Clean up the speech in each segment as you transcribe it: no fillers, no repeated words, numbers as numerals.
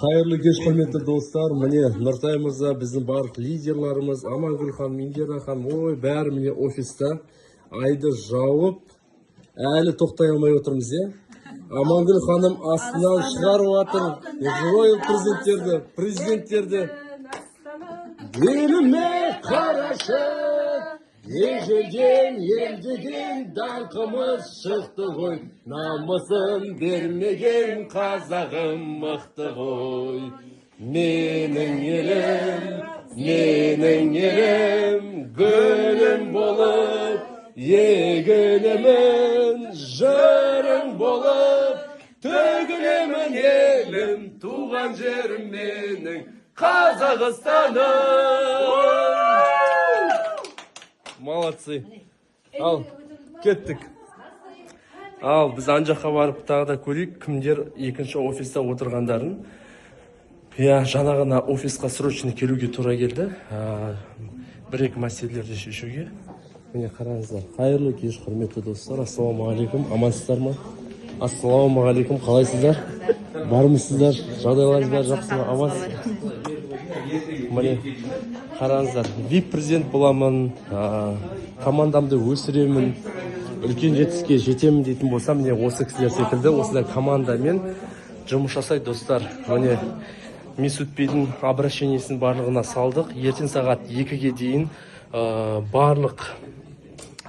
Hayırlı kеш, құрметті достар. Міне Нұртай мырза, біздің барлық лидерларымыз, Амангүл ханым, Индира ханым, ой, бәрі міне офиста айды жауып, әлі тоқтай алмай отырмыз, Амангүл ханым астынан шығарып жатыр. Роял президенттерді. Еліме қарашы, ежелден елдеген даңқымыз шықты ғой, намысын бермеген қазағым мықты ғой. Менің елім, гүлім болып, егілімін жырың болып, төгілемін елім, туған жерім менің Қазақстаным. Молодцы. Ал, кеттік. Ал, біз ан жаққа барып тағы да көрейік, кімдер екінші офиста отырғандарын. Жаңағына офисқа срочно келуге тура келді. Бір-екі мәселелерді шешуге. Міне қараңыздар. Қайырлы кеш, құрметті достар. Ассалаумағалейкум. Амансыздар ма? Ассалаумағалейкум. Қалайсыздар? Бармысыздар? Жағдайларыңыз бәрі жақсы ма? Амансыз? Міне қараңыздар. Вип-президент боламын, командамды өсіремін, үлкен жетістікке жетемін дейтін болсам, міне осы кісілер секілді осындай командамен жұмыс жасайды достар. Міне Месут Бейдің обращениесін барлығына салдық. Ертең сағат 2-ге дейін барлық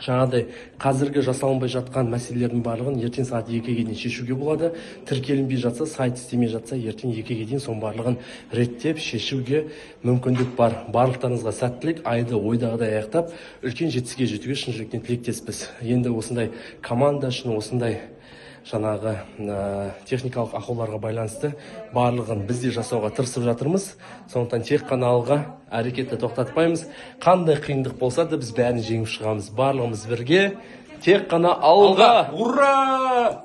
жаңағыдай қазіргі жасалынбай жатқан мәселелердің барлығын ертең сағат 2-ге дейін шешуге болады. Тіркелінбей жатса, сайт істемей жатса, ертең 2-ге дейін соның барлығын реттеп шешуге мүмкіндік бар. Барлықтарыңызға сәттілік, айды ойдағыдай аяқтап, үлкен жетістікке жетуге шын жүректен тілектеспіз. Енді осындай команда үшін, осындай жаңағы техникалық ақауларға байланысты барлығын бізде жасауға тырысып жатырмыз. Сондықтан тек қана алға әрекетті тоқтатпаймыз. Қандай қиындық болса да біз бәрін жеңіп шығамыз. Барлығымыз бірге, тек қана алға. Ура!